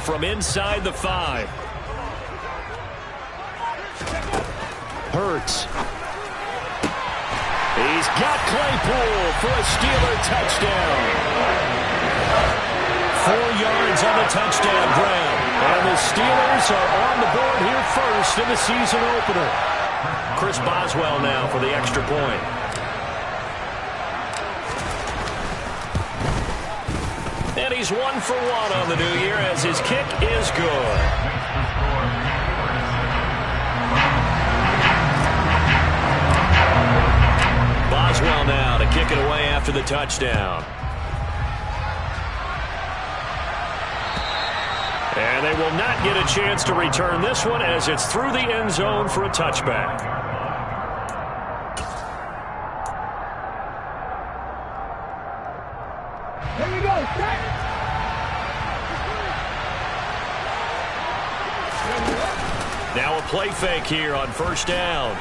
from inside the 5. Hurts. He's got Claypool for a Steeler touchdown. 4 yards on the touchdown grab. And the Steelers are on the board here first in the season opener. Chris Boswell now for the extra point. And he's 1 for 1 on the new year as his kick is good. Boswell now to kick it away after the touchdown. And they will not get a chance to return this one as it's through the end zone for a touchback. Here we go. Now a play fake here on first down.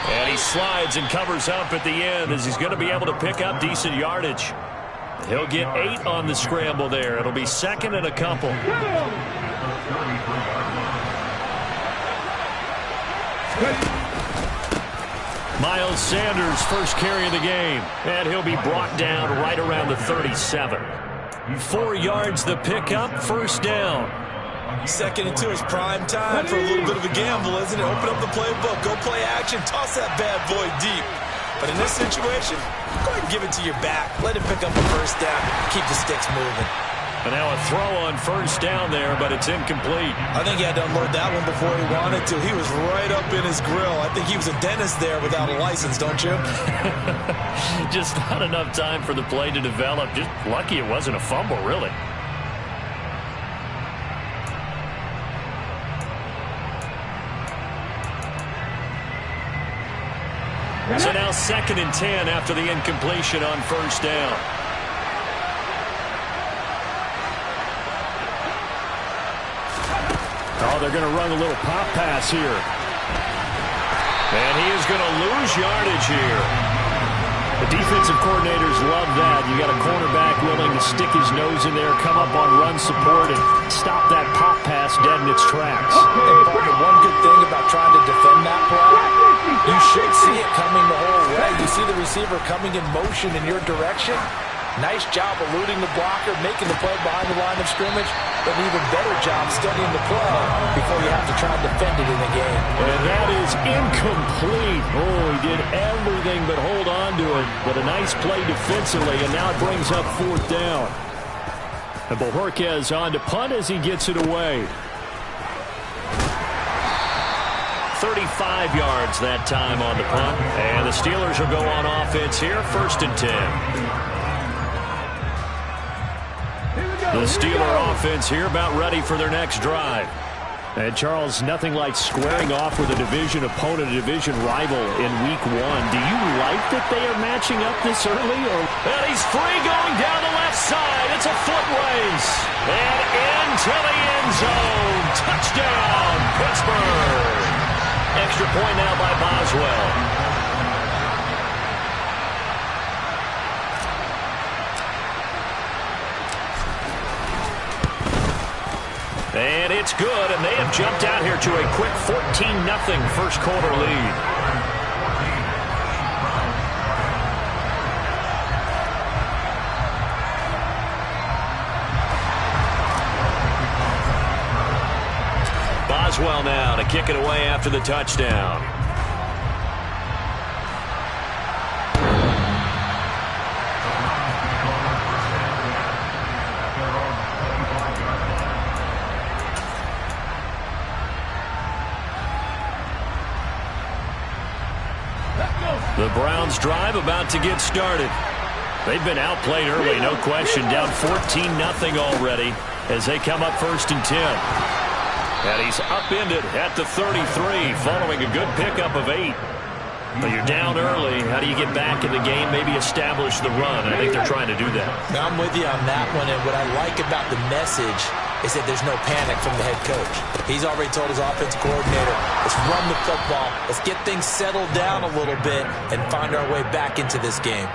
And he slides and covers up at the end as he's going to be able to pick up decent yardage. He'll get 8 on the scramble there. It'll be 2nd and a couple. Miles Sanders first carry of the game. And he'll be brought down right around the 37. 4 yards the pickup, first down. 2nd and 2 is prime time for a little bit of a gamble, isn't it? Open up the playbook, go play action, toss that bad boy deep. But in this situation, go ahead and give it to your back. Let him pick up the first down. Keep the sticks moving. And now a throw on first down there, but it's incomplete. I think he had to unload that one before he wanted to. He was right up in his grill. I think he was a dentist there without a license, don't you? Just not enough time for the play to develop. Just lucky it wasn't a fumble, really. So now 2nd and 10 after the incompletion on first down. Oh, they're going to run a little pop pass here. And he is going to lose yardage here. The defensive coordinators love that. You got a cornerback willing to stick his nose in there, come up on run support, and stop that pop pass dead in its tracks. And partner, one good thing about trying to defend that play, you should see it coming the whole way. You see the receiver coming in motion in your direction. Nice job eluding the blocker, making the play behind the line of scrimmage, but an even better job studying the play before you have to try and defend it in the game. And that is incomplete. Oh, he did everything but hold on to it. But a nice play defensively, and now it brings up 4th down. And Bojorquez on to punt as he gets it away. 35 yards that time on the punt. And the Steelers will go on offense here, 1st and 10. The Steeler offense here about ready for their next drive. And Charles, nothing like squaring off with a division opponent, a division rival in week 1. Do you like that they are matching up this early? And he's free going down the left side. It's a foot race. And into the end zone. Touchdown, Pittsburgh. Extra point now by Boswell. And it's good, and they have jumped out here to a quick 14-0 first quarter lead. Boswell now to kick it away after the touchdown. The Browns drive about to get started. They've been outplayed early, no question. Down 14-0 already as they come up 1st and 10. And he's upended at the 33 following a good pickup of 8. But you're down early. How do you get back in the game, maybe establish the run? I think they're trying to do that. I'm with you on that one, and what I like about the message is that there's no panic from the head coach. He's already told his offensive coordinator, let's run the football, let's get things settled down a little bit and find our way back into this game.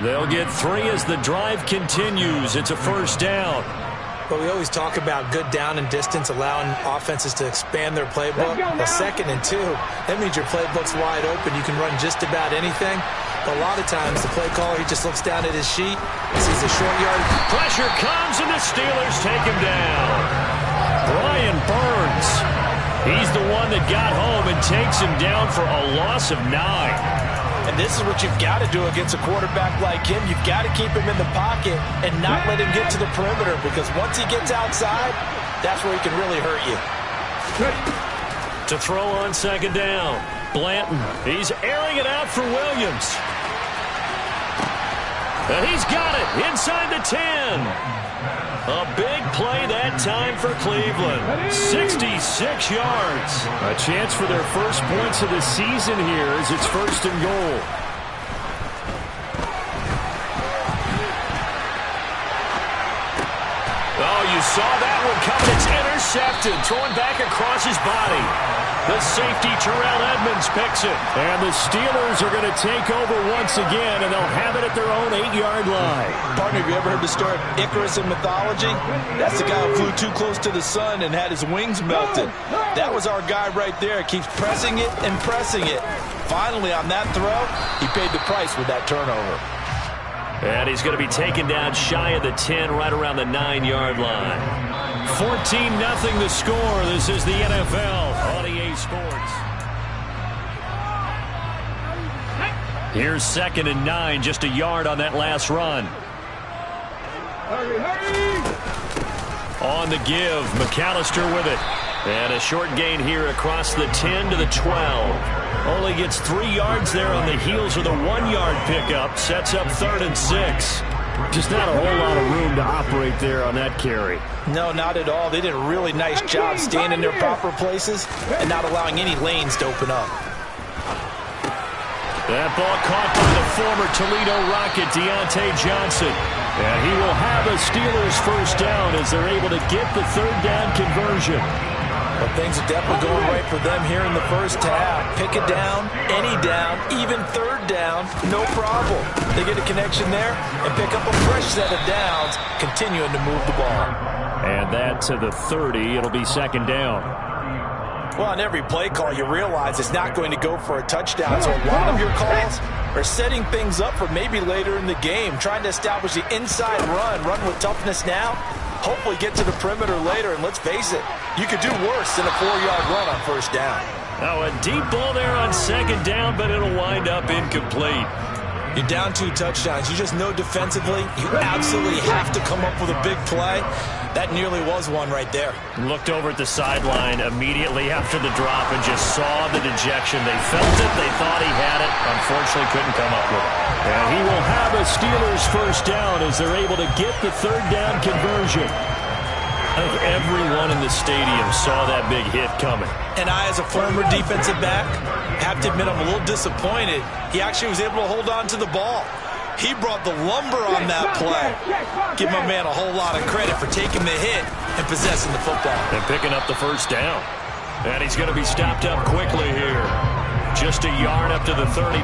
They'll get 3 as the drive continues. It's a first down. But we always talk about good down and distance, allowing offenses to expand their playbook. Well, 2nd and 2, that means your playbook's wide open. You can run just about anything. But a lot of times, the play caller, he just looks down at his sheet, sees a short yard. Pressure comes, and the Steelers take him down. Brian Burns. He's the one that got home and takes him down for a loss of 9. And this is what you've got to do against a quarterback like him. You've got to keep him in the pocket and not let him get to the perimeter, because once he gets outside, that's where he can really hurt you. To throw on 2nd down, Blanton. He's airing it out for Williams. And he's got it inside the 10. A big play that time for Cleveland. 66 yards. A chance for their first points of the season here as it's 1st and goal. Oh, you saw that one coming. It's intercepted. Throwing back across his body. The safety, Terrell Edmonds, picks it. And the Steelers are going to take over once again, and they'll have it at their own 8-yard line. Partner, have you ever heard the story of Icarus in mythology? That's the guy who flew too close to the sun and had his wings melted. That was our guy right there. Keeps pressing it and pressing it. Finally, on that throw, he paid the price with that turnover. And he's going to be taken down shy of the 10, right around the 9-yard line. 14-0 the score. This is the NFL on EA Sports. Here's 2nd and 9, just a yard on that last run. On the give, McAllister with it. And a short gain here across the 10 to the 12. Only gets 3 yards there on the heels of the 1-yard pickup. Sets up 3rd and 6. Just not a whole lot of room to operate there on that carry. No, not at all. They did a really nice job staying in their proper places and not allowing any lanes to open up. That ball caught by the former Toledo Rocket, Deontay Johnson. And he will have a Steelers first down as they're able to get the 3rd down conversion. But things are definitely going right for them here in the first half. Pick a down, any down, even 3rd down, no problem. They get a connection there and pick up a fresh set of downs, continuing to move the ball. And that to the 30. It'll be 2nd down. Well, on every play call, you realize it's not going to go for a touchdown. So a lot of your calls are setting things up for maybe later in the game, trying to establish the inside run with toughness now. Hopefully get to the perimeter later, and let's face it, you could do worse than a 4-yard run on 1st down. Now a deep ball there on 2nd down, but it'll wind up incomplete. You're down 2 touchdowns. You just know defensively you absolutely have to come up with a big play. That nearly was one right there. Looked over at the sideline immediately after the drop and just saw the dejection. They felt it. They thought he had it. Unfortunately, couldn't come up with it. And he will have a Steelers first down as they're able to get the 3rd down conversion. I think everyone in the stadium saw that big hit coming. And I, as a former defensive back, have to admit I'm a little disappointed. He actually was able to hold on to the ball. He brought the lumber on that play. Give my man a whole lot of credit for taking the hit and possessing the football. And picking up the first down. And he's going to be stopped up quickly here. Just a yard up to the 39.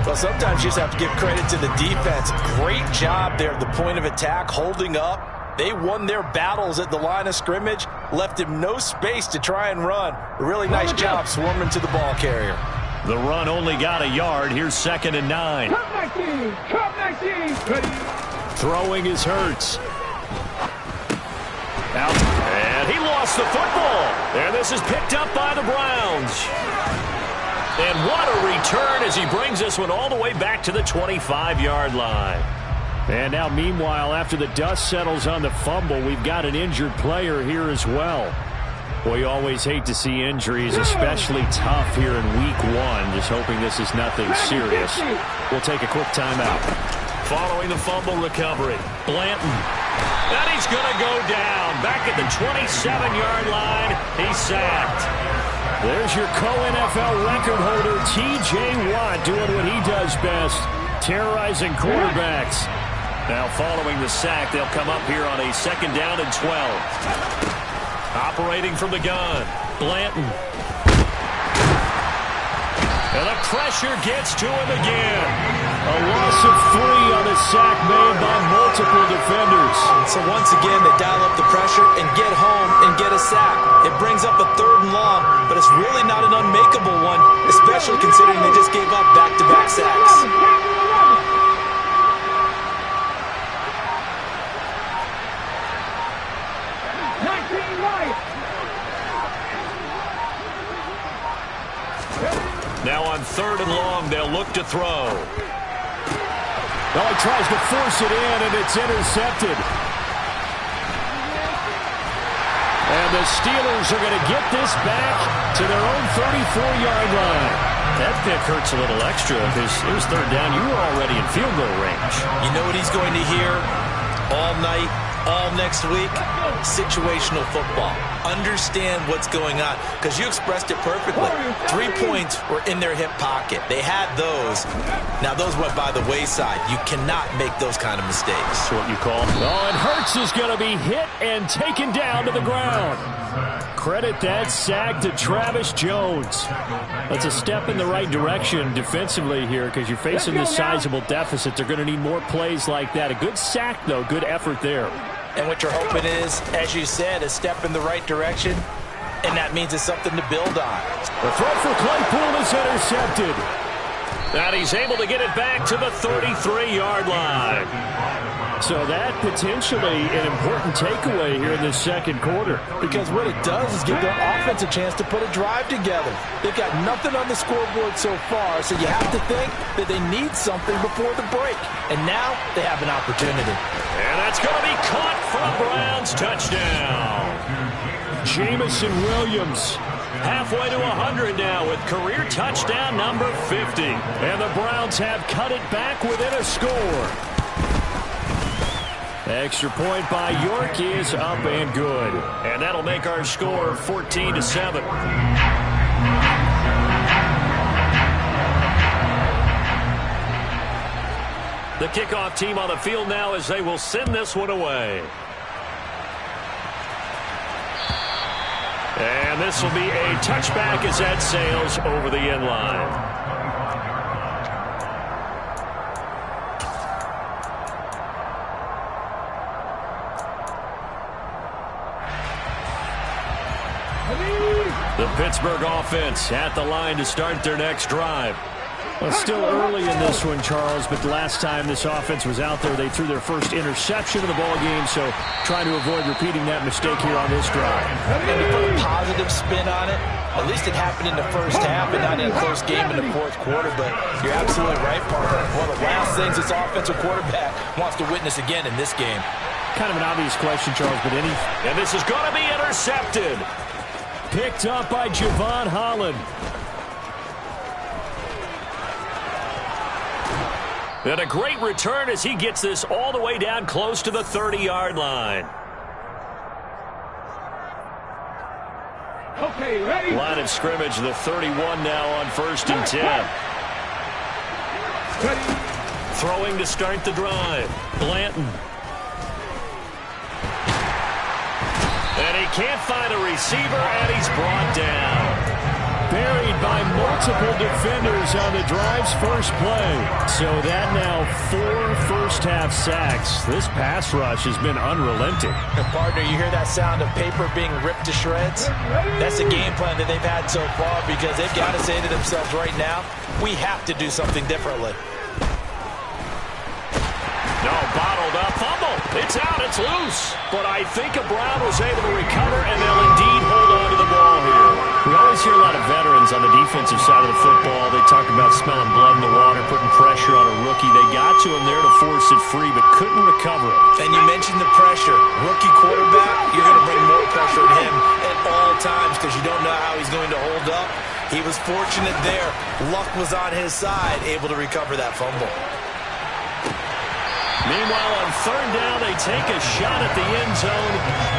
Well, sometimes you just have to give credit to the defense. Great job there at the point of attack, holding up. They won their battles at the line of scrimmage, left him no space to try and run. A really nice job swarming to the ball carrier. The run only got a yard. Here's 2nd and 9. Throwing is Hurts. Out. And he lost the football. And this is picked up by the Browns. And what a return as he brings this one all the way back to the 25-yard line. And now, meanwhile, after the dust settles on the fumble, we've got an injured player here as well. Well, you always hate to see injuries, especially tough here in week 1. Just hoping this is nothing serious. We'll take a quick timeout. Following the fumble recovery, Blanton. And he's going to go down. Back at the 27-yard line, he's sacked. There's your co-NFL record holder, T.J. Watt, doing what he does best, terrorizing quarterbacks. Now following the sack, they'll come up here on a 2nd down and 12. Operating from the gun, Blanton. And the pressure gets to him again. A loss of 3 on the sack made by multiple defenders. So once again, they dial up the pressure and get home and get a sack. It brings up a 3rd and long, but it's really not an unmakeable one, especially considering they just gave up back-to-back sacks. Now on 3rd and long, they'll look to throw. Well, he tries to force it in, and it's intercepted. And the Steelers are going to get this back to their own 34-yard line. That pick hurts a little extra because it was 3rd down. You were already in field goal range. You know what he's going to hear all night, all next week? Situational football. Understand what's going on, because you expressed it perfectly. 3 points were in their hip pocket. They had those. Now those went by the wayside. You cannot make those kind of mistakes. That's what you call. Oh, and Hurts is going to be hit and taken down to the ground. Credit that sack to Travis Jones. That's a step in the right direction defensively here, because you're facing this sizable deficit. They're going to need more plays like that. A good sack, though. Good effort there. And what you're hoping is, as you said, a step in the right direction, and that means it's something to build on. The throw for Claypool is intercepted. And he's able to get it back to the 33-yard line. So that potentially an important takeaway here in the 2nd quarter. Because what it does is give their offense a chance to put a drive together. They've got nothing on the scoreboard so far, so you have to think that they need something before the break. And now they have an opportunity. And that's going to be caught for a Browns touchdown. Jamison Williams halfway to 100 now with career touchdown number 50. And the Browns have cut it back within a score. Extra point by York is up and good. And that'll make our score 14-7. The kickoff team on the field now as they will send this one away. And this will be a touchback as that sails over the end line. The Pittsburgh offense at the line to start their next drive. Well, still early in this one, Charles, but the last time this offense was out there, they threw their first interception of the ball game, so trying to avoid repeating that mistake here on this drive. And to put a positive spin on it, at least it happened in the first half and not in a close game in the 4th quarter, but you're absolutely right, partner. One of the last things this offensive quarterback wants to witness again in this game. Kind of an obvious question, Charles, but and this is going to be intercepted. Picked up by Javon Holland. And a great return as he gets this all the way down close to the 30-yard line. Okay, ready? Line of scrimmage, the 31 now on 1st and 10. Ready. Throwing to start the drive. Blanton. And he can't find a receiver, and he's brought down. Buried by multiple defenders on the drive's first play. So that now 4 first-half sacks. This pass rush has been unrelenting. And partner, you hear that sound of paper being ripped to shreds? That's the game plan that they've had so far, because they've got to say to themselves right now, we have to do something differently. No, bottled up, fumble. It's out, it's loose. But I think Brown was able to recover, and they'll indeed hold on to the ball here. We always hear a lot of veterans on the defensive side of the football. They talk about smelling blood in the water, putting pressure on a rookie. They got to him there to force it free, but couldn't recover it. And you mentioned the pressure. Rookie quarterback, you're going to bring more pressure on him at all times because you don't know how he's going to hold up. He was fortunate there. Luck was on his side, able to recover that fumble. Meanwhile, on 3rd down, they take a shot at the end zone,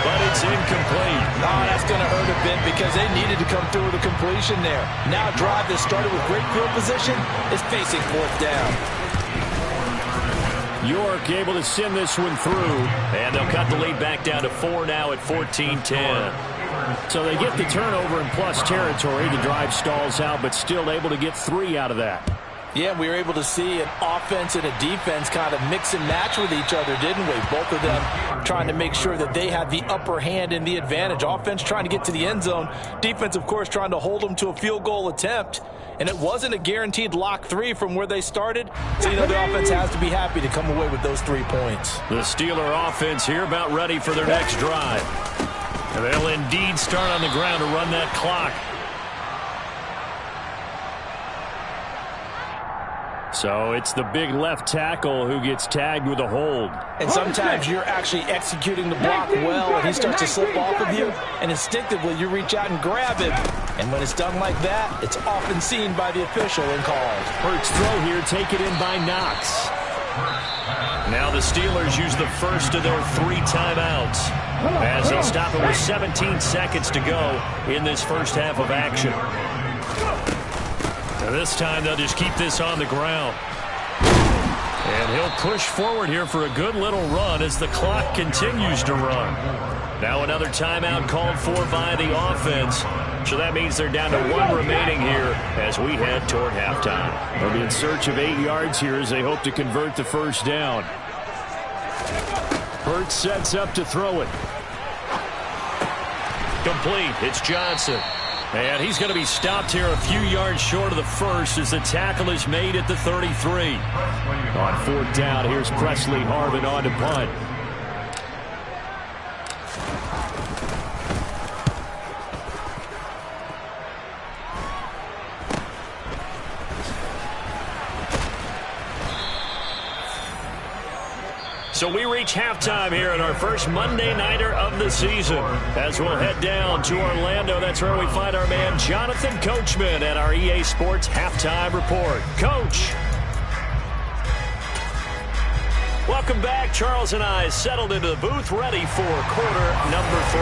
but it's incomplete. Oh, that's going to hurt a bit because they needed to come through with a completion there. Now a drive that started with great field position is facing 4th down. York able to send this one through. And they'll cut the lead back down to 4 now at 14-10. So they get the turnover in plus territory. The drive stalls out, but still able to get 3 out of that. Yeah, we were able to see an offense and a defense kind of mix and match with each other, didn't we? Both of them trying to make sure that they had the upper hand and the advantage. Offense trying to get to the end zone. Defense, of course, trying to hold them to a field goal attempt. And it wasn't a guaranteed lock 3 from where they started. So, the offense has to be happy to come away with those 3 points. The Steeler offense here about ready for their next drive. And they'll indeed start on the ground to run that clock. So it's the big left tackle who gets tagged with a hold. And sometimes you're actually executing the block well, and he starts to slip off of you, and instinctively you reach out and grab him. And when it's done like that, it's often seen by the official and called. Hurts throw here, taken in by Knox. Now the Steelers use the first of their 3 timeouts as they'll stop it with 17 seconds to go in this first half of action. Now this time they'll just keep this on the ground. And he'll push forward here for a good little run as the clock continues to run. Now another timeout called for by the offense. So that means they're down to 1 remaining here as we head toward halftime. They'll be in search of 8 yards here as they hope to convert the first down. Hurts sets up to throw it. Complete. It's Johnson. And he's going to be stopped here a few yards short of the first as the tackle is made at the 33. On 4th down, here's Presley Harvin on to punt. So we reach halftime here in our first Monday Nighter of the season as we'll head down to Orlando. That's where we find our man Jonathan Coachman at our EA Sports Halftime Report. Coach. Welcome back. Charles and I settled into the booth ready for quarter number 3.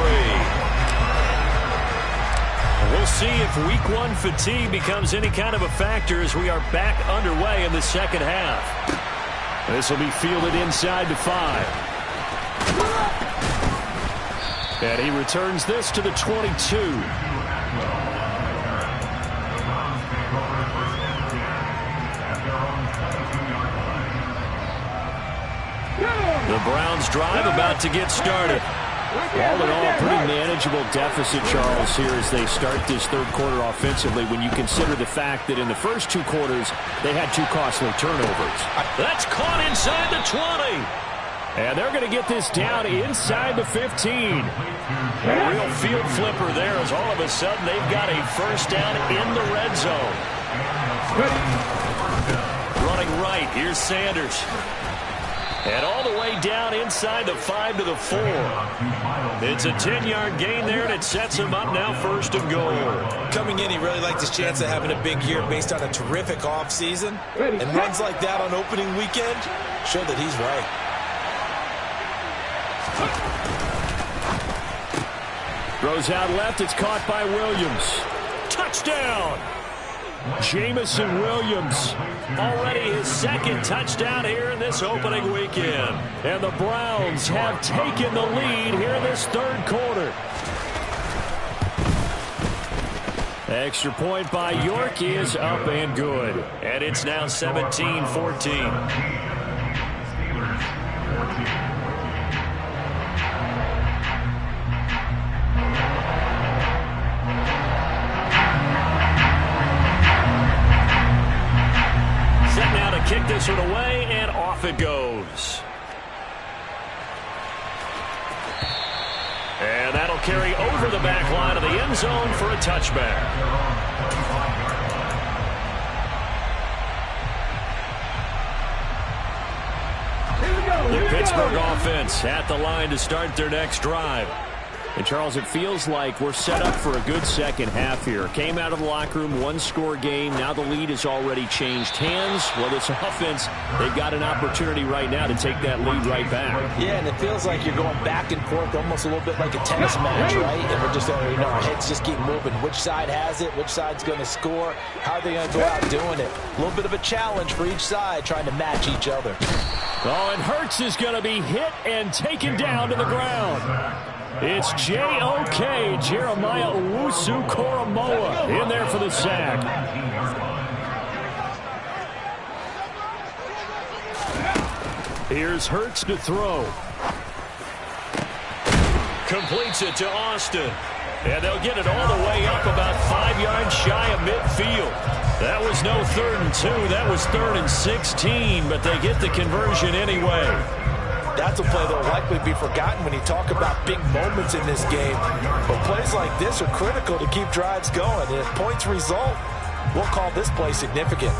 We'll see if week 1 fatigue becomes any kind of a factor as we are back underway in the second half. This will be fielded inside the 5. And he returns this to the 22. The Browns drive about to get started. All in all, pretty manageable deficit, Charles, here as they start this third quarter offensively when you consider the fact that in the first 2 quarters, they had 2 costly turnovers. That's caught inside the 20. And they're going to get this down inside the 15. A real field flipper there as all of a sudden they've got a first down in the red zone. Running right, here's Sanders. And all the way down inside the 5 to the 4. It's a 10-yard gain there, and it sets him up now 1st and goal. Coming in, he really liked his chance of having a big year based on a terrific offseason. And runs like that on opening weekend show that he's right. Throws out left. It's caught by Williams. Touchdown! Jamison Williams, already his 2nd touchdown here in this opening weekend. And the Browns have taken the lead here in this 3rd quarter. Extra point by York is up and good. And it's now 17-14. Kick this one away, and off it goes. And that'll carry over the back line of the end zone for a touchback. The Pittsburgh offense at the line to start their next drive. And, Charles, it feels like we're set up for a good second half here. Came out of the locker room, 1-score game. Now the lead has already changed hands. Well, this offense, they've got an opportunity right now to take that lead right back. Yeah, and it feels like you're going back and forth almost a little bit like a tennis match, right? And we're just, our heads just keep moving. Which side has it? Which side's going to score? How are they going to go out doing it? A little bit of a challenge for each side trying to match each other. Oh, and Hurts is going to be hit and taken down to the ground. It's J.O.K. Jeremiah Owusu-Koramoah in there for the sack. Here's Hurts to throw. Completes it to Austin. And they'll get it all the way up about 5 yards shy of midfield. That was no 3rd and 2. That was 3rd and 16, but they get the conversion anyway. That's a play that will likely be forgotten when you talk about big moments in this game. But plays like this are critical to keep drives going. And if points result, we'll call this play significant.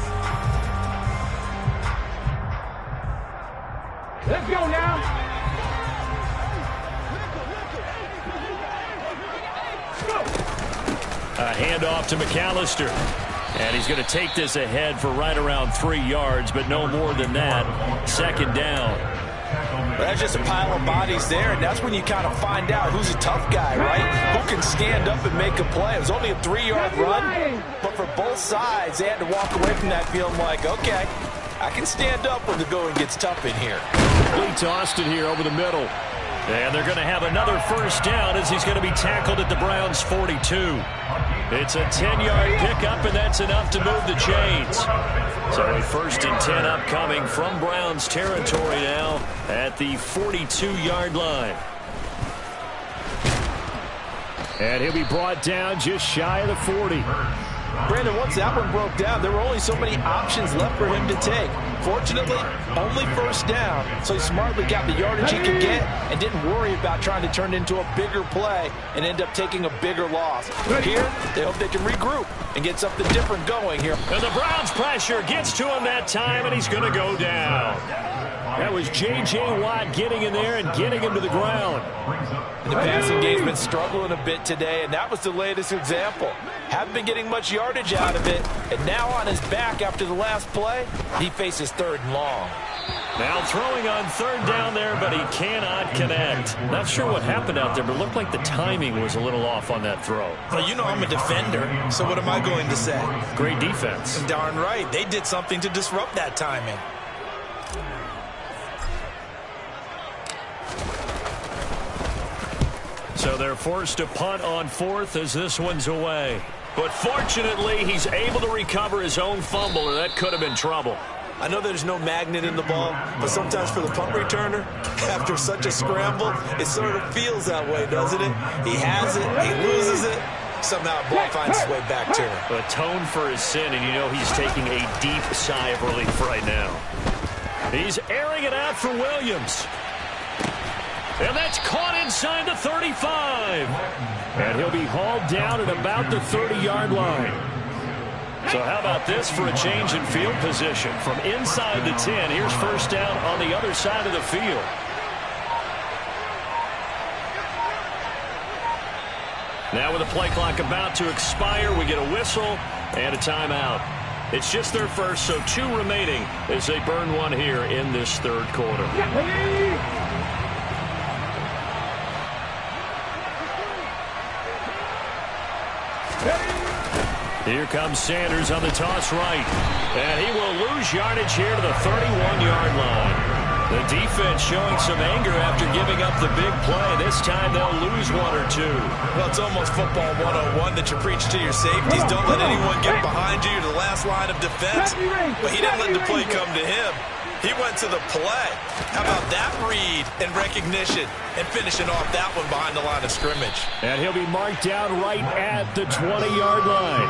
Let's go now. A handoff to McAllister. And he's going to take this ahead for right around 3 yards, but no more than that. 2nd down. That's just a pile of bodies there, and that's when you kind of find out who's a tough guy, right? Who can stand up and make a play. It was only a 3-yard run, but for both sides, they had to walk away from that feeling like, okay, I can stand up when the going gets tough in here. Complete to Austin here over the middle. And they're going to have another 1st down as he's going to be tackled at the Browns' 42. It's a 10-yard pickup, and that's enough to move the chains. So a 1st and 10 upcoming from Browns territory now at the 42-yard line. And he'll be brought down just shy of the 40. Brandon, once that one broke down, there were only so many options left for him to take. Fortunately, only 1st down, so he smartly got the yardage he could get and didn't worry about trying to turn it into a bigger play and end up taking a bigger loss. Here, they hope they can regroup and get something different going here. And the Browns pressure gets to him that time, and he's going to go down. That was J.J. Watt getting in there and getting him to the ground. And the passing game's been struggling a bit today, and that was the latest example. Haven't been getting much yardage out of it, and now on his back after the last play, he faces 3rd and long. Now throwing on 3rd down there, but he cannot connect. Not sure what happened out there, but it looked like the timing was a little off on that throw. Well, you know I'm a defender, so what am I going to say? Great defense. Darn right. They did something to disrupt that timing. So they're forced to punt on 4th as this one's away. But fortunately, he's able to recover his own fumble, or that could have been trouble. I know there's no magnet in the ball, but sometimes for the punt returner, after such a scramble, it sort of feels that way, doesn't it? He has it, he loses it, somehow the ball finds its way back to him. Atone for his sin, and you know he's taking a deep sigh of relief right now. He's airing it out for Williams. And that's caught inside the 35. And he'll be hauled down at about the 30-yard line. So how about this for a change in field position? From inside the 10, here's 1st down on the other side of the field. Now with the play clock about to expire, we get a whistle and a timeout. It's just their 1st, so 2 remaining as they burn one here in this 3rd quarter. Here comes Sanders on the toss right. And he will lose yardage here to the 31-yard line. The defense showing some anger after giving up the big play. This time they'll lose 1 or 2. Well, it's almost football 101 that you preach to your safeties. Don't let anyone get behind you to the last line of defense. But he didn't let the play come to him. He went to the play. How about that read and recognition and finishing off that one behind the line of scrimmage? And he'll be marked down right at the 20-yard line.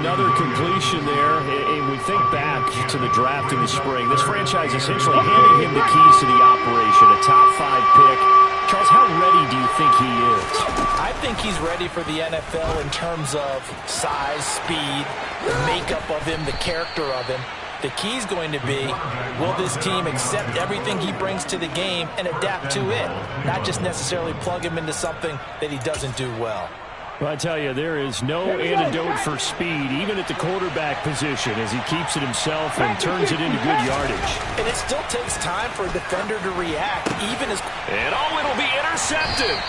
Another completion there. And we think back to the draft in the spring. This franchise essentially handing him the keys to the operation, a top 5 pick. Charles, how ready do you think he is? I think he's ready for the NFL in terms of size, speed, the makeup of him, the character of him. The key is going to be, will this team accept everything he brings to the game and adapt to it, not just necessarily plug him into something that he doesn't do well. Well, I tell you, there is no antidote for speed, even at the quarterback position, as he keeps it himself and turns it into good yardage. And it still takes time for a defender to react, even as... And oh, it'll be intercepted.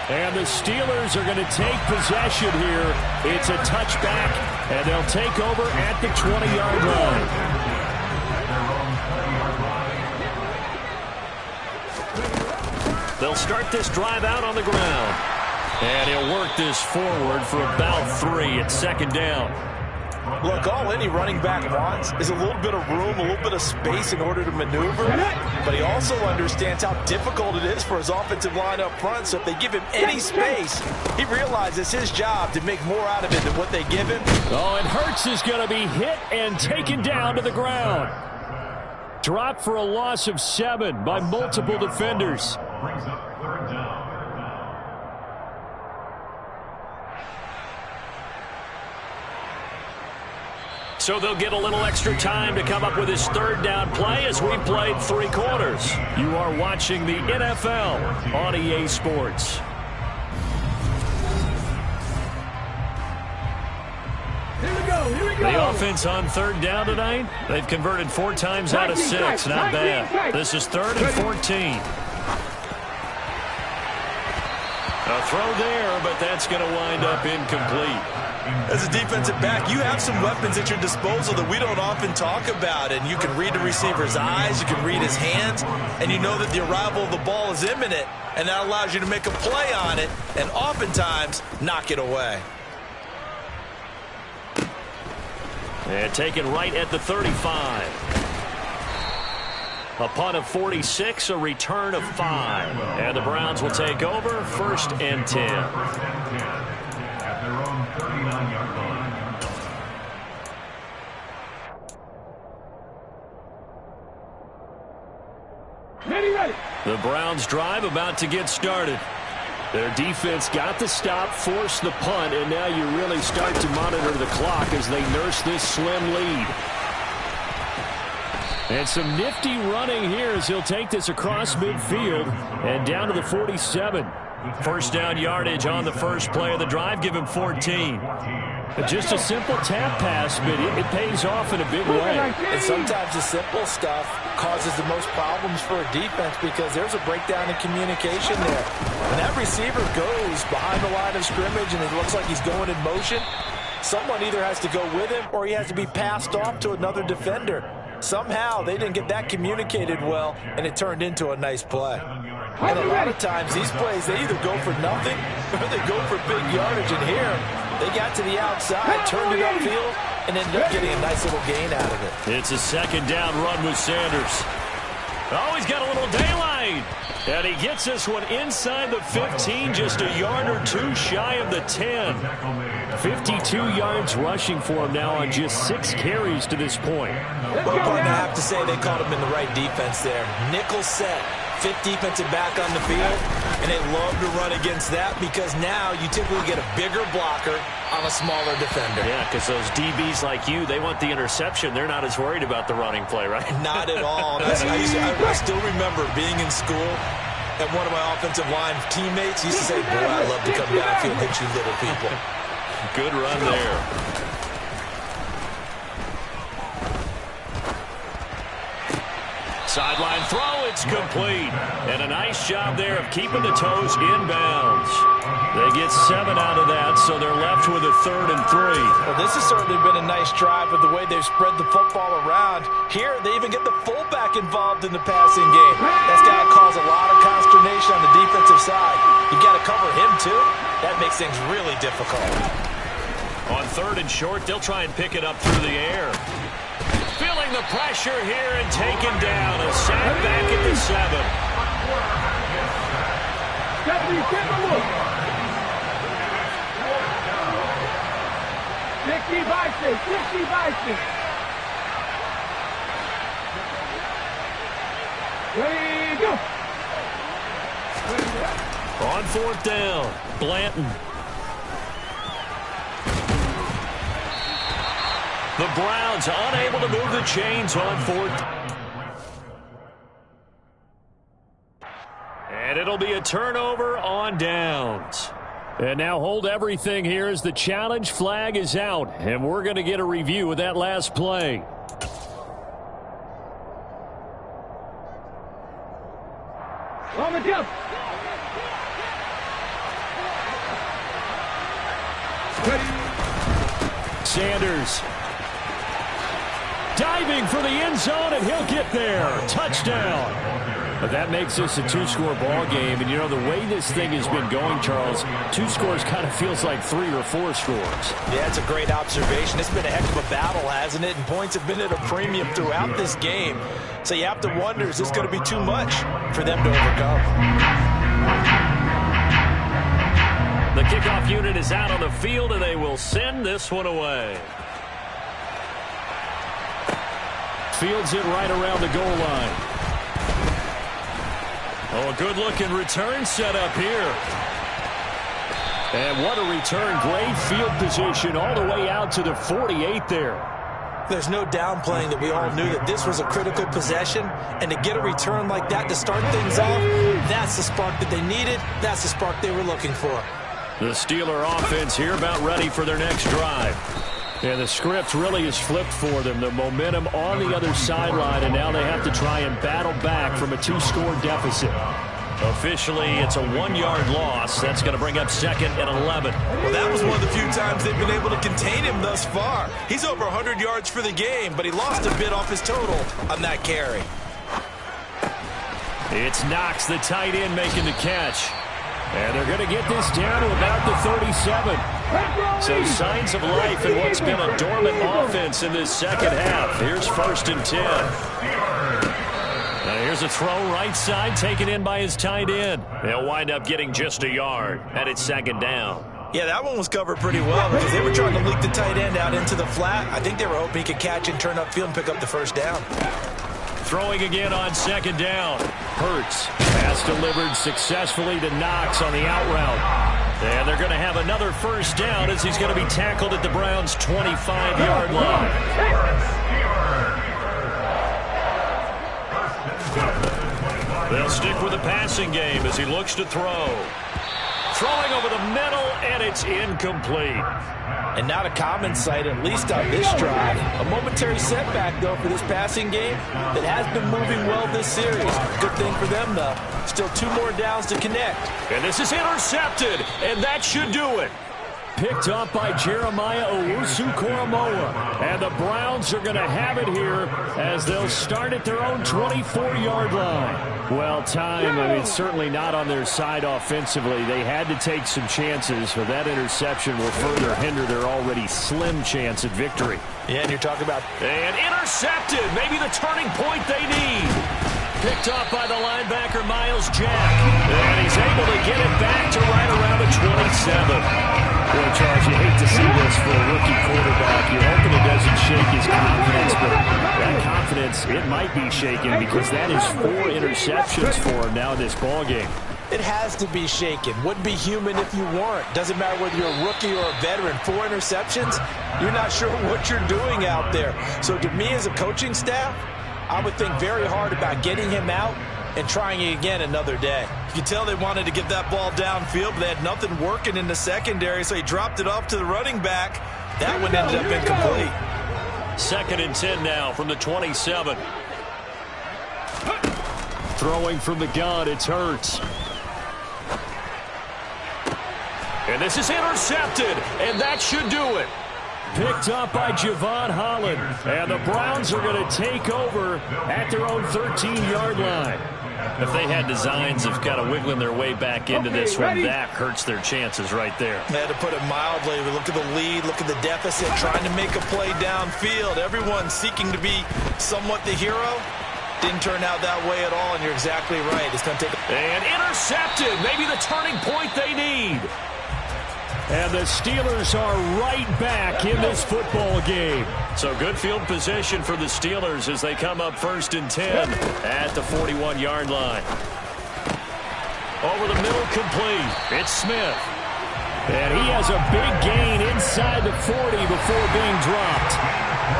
And the Steelers are going to take possession here. It's a touchback, and they'll take over at the 20-yard line. They'll start this drive out on the ground. And he'll work this forward for about 3 at second down. Look, all any running back wants is a little bit of room, a little bit of space in order to maneuver. But he also understands how difficult it is for his offensive line up front. So if they give him any space, he realizes his job to make more out of it than what they give him. Oh, and Hurts is going to be hit and taken down to the ground. Dropped for a loss of 7 by multiple defenders. So they'll get a little extra time to come up with his third down play as we played 3 quarters. You are watching the NFL on EA Sports. Here we go. The offense on third down tonight, they've converted 4 times out of 6. Not bad. This is 3rd and 14. A throw there, but that's going to wind up incomplete. As a defensive back, you have some weapons at your disposal that we don't often talk about, and you can read the receiver's eyes, you can read his hands, and you know that the arrival of the ball is imminent, and that allows you to make a play on it and oftentimes knock it away. And taken right at the 35. A punt of 46, a return of 5. And the Browns will take over 1st and 10. The Browns drive about to get started. Their defense got the stop, forced the punt, and now you really start to monitor the clock as they nurse this slim lead. And some nifty running here as he'll take this across midfield and down to the 47. First down yardage on the first play of the drive, give him 14. Just a simple tap pass, but it pays off in a big way. And sometimes the simple stuff causes the most problems for a defense because there's a breakdown in communication there. When that receiver goes behind the line of scrimmage and it looks like he's going in motion, someone either has to go with him or he has to be passed off to another defender. Somehow they didn't get that communicated well, and it turned into a nice play. And a lot of times these plays, they either go for nothing or they go for big yardage. And here, they got to the outside, turned it upfield, and ended up getting a nice little gain out of it. It's a second down run with Sanders. Oh, he's got a little daylight. And he gets this one inside the 15, just a yard or 2 shy of the 10. 52 yards rushing for him now on just 6 carries to this point. Well, partner, I have to say they caught him in the right defense there. Nickel set, 5th defensive back on the field, and they love to run against that because now you typically get a bigger blocker on a smaller defender. Yeah, because those DBs like you, they want the interception. They're not as worried about the running play, right? Not at all. I still remember being in school, and one of my offensive line teammates used to say, boy, I love to come downfield and hit you little people. Good run there. Sideline throw, it's complete. And a nice job there of keeping the toes inbounds. They get 7 out of that, so they're left with a 3rd and 3. Well, this has certainly been a nice drive with the way they've spread the football around. Here, they even get the fullback involved in the passing game. That's got to cause a lot of consternation on the defensive side. You got to cover him, too. That makes things really difficult. On 3rd and short, they'll try and pick it up through the air. Feeling the pressure here and taken down. A sack back at the 7. 60-60. Ready, go. On 4th down, Blanton. The Browns unable to move the chains on 4th. And it'll be a turnover on downs. And now hold everything here as the challenge flag is out. And we're going to get a review of that last play. On the jump. Sanders diving for the end zone, and he'll get there. Touchdown. But that makes this a two-score ball game. And, you know, the way this thing has been going, Charles, 2 scores kind of feels like 3 or 4 scores. Yeah, it's a great observation. It's been a heck of a battle, hasn't it? And points have been at a premium throughout this game. So you have to wonder, is this going to be too much for them to overcome? The kickoff unit is out on the field, and they will send this one away. Fields it right around the goal line. Oh, a good-looking return set up here. And what a return. Great field position all the way out to the 48 there. There's no downplaying that we all knew that this was a critical possession, and to get a return like that to start things off, that's the spark that they needed. That's the spark they were looking for. The Steeler offense here about ready for their next drive. And the script really is flipped for them. The momentum on the other sideline, and now they have to try and battle back from a 2-score deficit. Officially, it's a 1-yard loss. That's going to bring up 2nd and 11. Well, that was one of the few times they've been able to contain him thus far. He's over 100 yards for the game, but he lost a bit off his total on that carry. It's Knox, the tight end, making the catch. And they're going to get this down to about the 37. So signs of life in what's been a dormant offense in this second half. Here's 1st and 10. Now here's a throw right side taken in by his tight end. They'll wind up getting just a yard, and it's 2nd down. Yeah, that one was covered pretty well because they were trying to leak the tight end out into the flat. I think they were hoping he could catch and turn upfield and pick up the 1st down. Throwing again on 2nd down. Hurts. Pass delivered successfully to Knox on the out route. And they're going to have another 1st down as he's going to be tackled at the Browns' 25-yard line. They'll stick with the passing game as he looks to throw. Throwing over the middle, and it's incomplete. And not a common sight, at least on this drive. A momentary setback, though, for this passing game that has been moving well this series. Good thing for them, though. Still 2 more downs to connect. And this is intercepted, and that should do it. Picked up by Jeremiah Owusu-Koramoah. And the Browns are going to have it here as they'll start at their own 24-yard line. Well, it's certainly not on their side offensively. They had to take some chances, but that interception will further hinder their already slim chance at victory. Yeah, and you're talking about... And intercepted, maybe the turning point they need. Picked up by the linebacker, Miles Jack. And he's able to get it back to right around the 27. Boy, Charles, you hate to see this for a rookie quarterback. You're hoping it doesn't shake his confidence, but that confidence, it might be shaken because that is 4 interceptions for him now in this ballgame. It has to be shaken. Wouldn't be human if you weren't. Doesn't matter whether you're a rookie or a veteran. 4 interceptions, you're not sure what you're doing out there. So to me as a coaching staff, I would think very hard about getting him out and trying it again another day. You can tell they wanted to get that ball downfield, but they had nothing working in the secondary, so he dropped it off to the running back. That one ended up incomplete. 2nd and 10 now from the 27. Throwing from the gun, it's Hurts. And this is intercepted, and that should do it. Picked up by Javon Holland. And the Browns are going to take over at their own 13-yard line. If they had designs of kind of wiggling their way back into this one, that hurts their chances right there. They had to put it mildly. Look at the lead, look at the deficit, trying to make a play downfield. Everyone seeking to be somewhat the hero. Didn't turn out that way at all, and you're exactly right. It's going to take And intercepted. Maybe the turning point they need. And the Steelers are right back in this football game. So good field position for the Steelers as they come up 1st and 10 at the 41-yard line. Over the middle, complete. It's Smith. And he has a big gain inside the 40 before being dropped.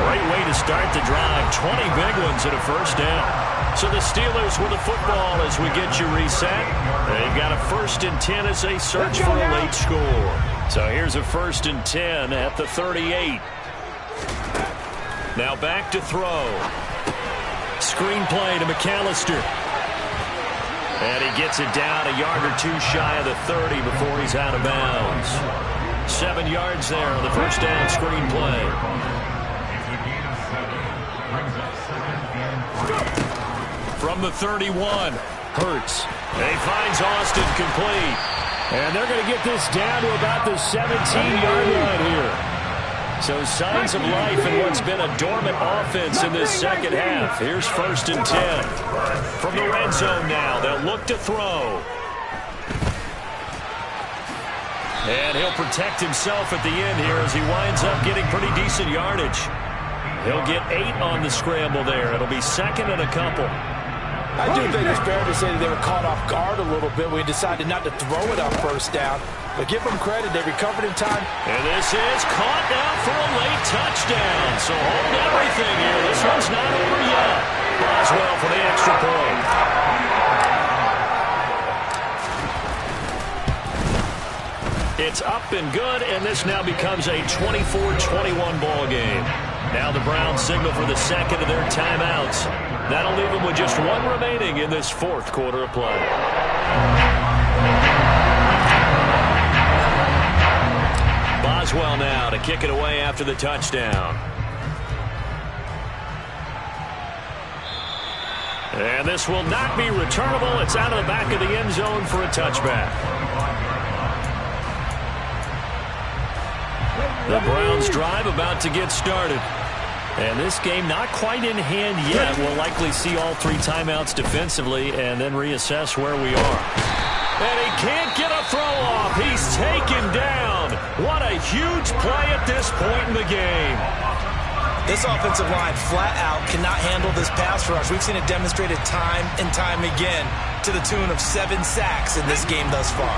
Great way to start the drive. 20 big ones at a 1st down. So the Steelers with the football as we get you reset. They've got a 1st and 10 as they search for a late score. So here's a 1st and 10 at the 38. Now back to throw. Screen play to McAllister. And he gets it down a yard or 2 shy of the 30 before he's out of bounds. 7 yards there on the 1st down screen play. from the 31. Hurts. He finds Austin complete. And they're going to get this down to about the 17-yard line here. So signs of life in what's been a dormant offense in this second half. Here's 1st and 10. From the red zone now, they'll look to throw. And he'll protect himself at the end here as he winds up getting pretty decent yardage. He'll get 8 on the scramble there. It'll be 2nd and a couple. I do think it's fair to say that they were caught off guard a little bit when we decided not to throw it on 1st down. But give them credit, they recovered in time. And this is caught down for a late touchdown. So hold everything here. This one's not over yet. Boswell for the extra point. It's up and good, and this now becomes a 24-21 ball game. Now the Browns signal for the 2nd of their timeouts. That'll leave them with just 1 remaining in this 4th quarter of play. Boswell now to kick it away after the touchdown. And this will not be returnable. It's out of the back of the end zone for a touchback. The Browns drive about to get started. And this game not quite in hand yet. We'll likely see all 3 timeouts defensively and then reassess where we are. And he can't get a throw off. He's taken down. What a huge play at this point in the game. This offensive line flat out cannot handle this pass rush. We've seen it demonstrated time and time again to the tune of 7 sacks in this game thus far.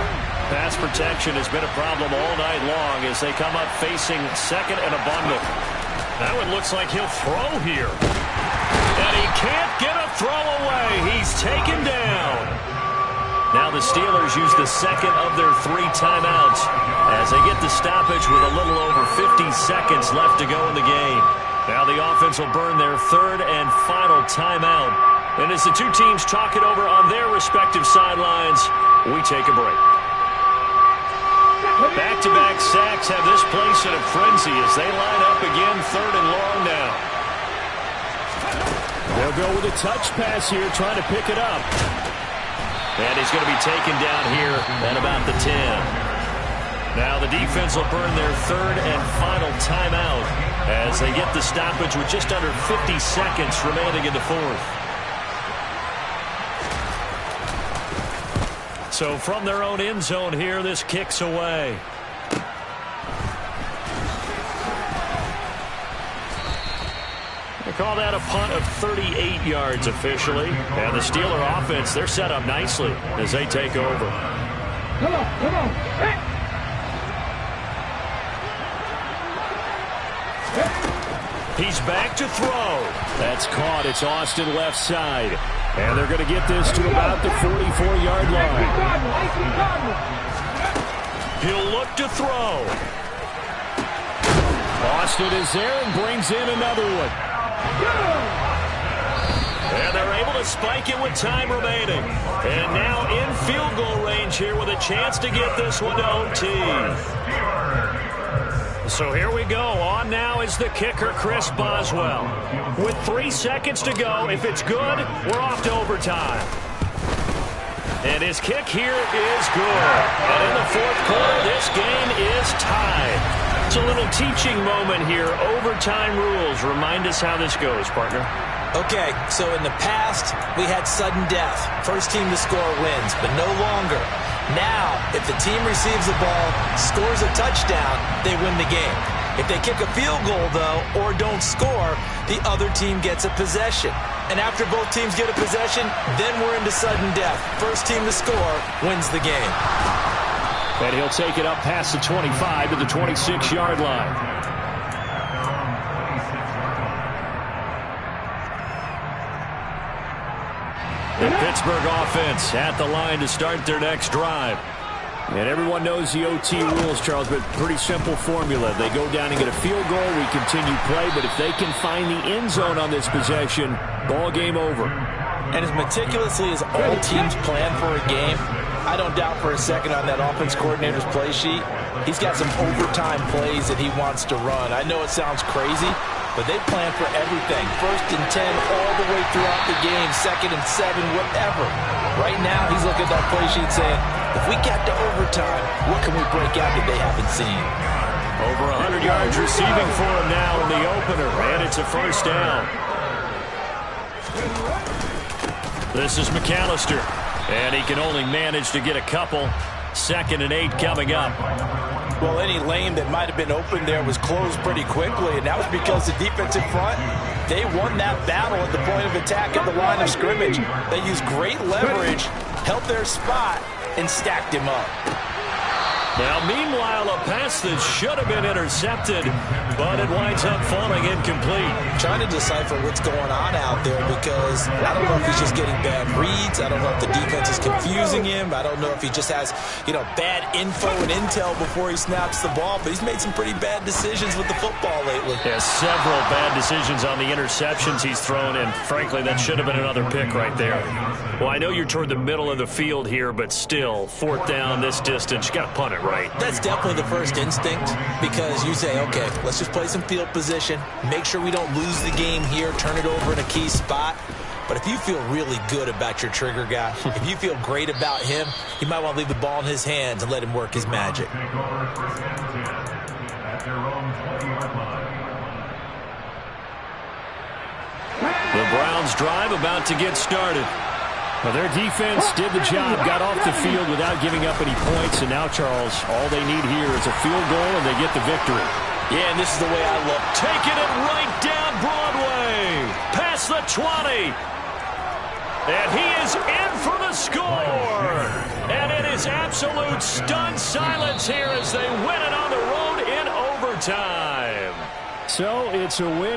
Pass protection has been a problem all night long as they come up facing 2nd and a bundle. That one looks like he'll throw here. And he can't get a throw away. He's taken down. Now the Steelers use the 2nd of their 3 timeouts as they get the stoppage with a little over 50 seconds left to go in the game. Now the offense will burn their 3rd and final timeout. And as the 2 teams talk it over on their respective sidelines, we take a break. Back-to-back sacks have this place in a frenzy as they line up again 3rd and long now. They'll go with a touch pass here, trying to pick it up. And he's going to be taken down here at about the 10. Now the defense will burn their 3rd and final timeout as they get the stoppage with just under 50 seconds remaining in the 4th. So from their own end zone here, this kicks away. They call that a punt of 38 yards officially. And the Steeler offense, they're set up nicely as they take over. Come on, come on. Hey. He's back to throw. That's caught. It's Austin left side. And they're going to get this to about the 44-yard line. He'll look to throw. Austin is there and brings in another one. And they're able to spike it with time remaining. And now in field goal range here with a chance to get this one to OT. So here we go. On now is the kicker, Chris Boswell. With 3 seconds to go, if it's good, we're off to overtime. And his kick here is good. And in the 4th quarter, this game is tied. It's a little teaching moment here. Overtime rules. Remind us how this goes, partner. Okay, so in the past, we had sudden death. First team to score wins, but no longer. Now, if the team receives the ball, scores a touchdown, they win the game. If they kick a field goal, though, or don't score, the other team gets a possession. And after both teams get a possession, then we're into sudden death. First team to score wins the game. And he'll take it up past the 25 to the 26-yard line. The Pittsburgh offense at the line to start their next drive. And everyone knows the OT rules, Charles, but pretty simple formula. They go down and get a field goal, we continue play, but if they can find the end zone on this possession, ball game over. And as meticulously as all teams plan for a game, I don't doubt for a second on that offense coordinator's play sheet, he's got some overtime plays that he wants to run. I know it sounds crazy, but they plan for everything. 1st and 10 all the way throughout the game, 2nd and 7, whatever. Right now, he's looking at that play sheet saying, if we get to overtime, what can we break out that they haven't seen? Over 100 yards receiving for him now in the opener, and it's a 1st down. This is McAllister, and he can only manage to get a couple. 2nd and 8 coming up. Well, any lane that might have been open there was closed pretty quickly, and that was because the defensive front, they won that battle at the point of attack at the line of scrimmage. They used great leverage, held their spot, and stacked him up. Now, meanwhile, a pass that should have been intercepted, but it winds up falling incomplete. Trying to decipher what's going on out there because I don't know if he's just getting bad reads. I don't know if the defense is confusing him. I don't know if he just has, bad info and intel before he snaps the ball. But he's made some pretty bad decisions with the football lately. Yeah, several bad decisions on the interceptions he's thrown, and frankly, that should have been another pick right there. Well, I know you're toward the middle of the field here, but still, 4th down this distance, you got to punt it, right? That's definitely the first instinct because you say, okay, let's just play some field position, make sure we don't lose the game here, turn it over in a key spot. But if you feel really good about your trigger guy, if you feel great about him, you might want to leave the ball in his hands and let him work his magic. The Browns drive about to get started. Well, their defense did the job, got off the field without giving up any points, and now, Charles, all they need here is a field goal, and they get the victory. Yeah, and this is the way I look. Taking it right down Broadway, past the 20. And he is in for the score. And it is absolute stunned silence here as they win it on the road in overtime. So it's a win.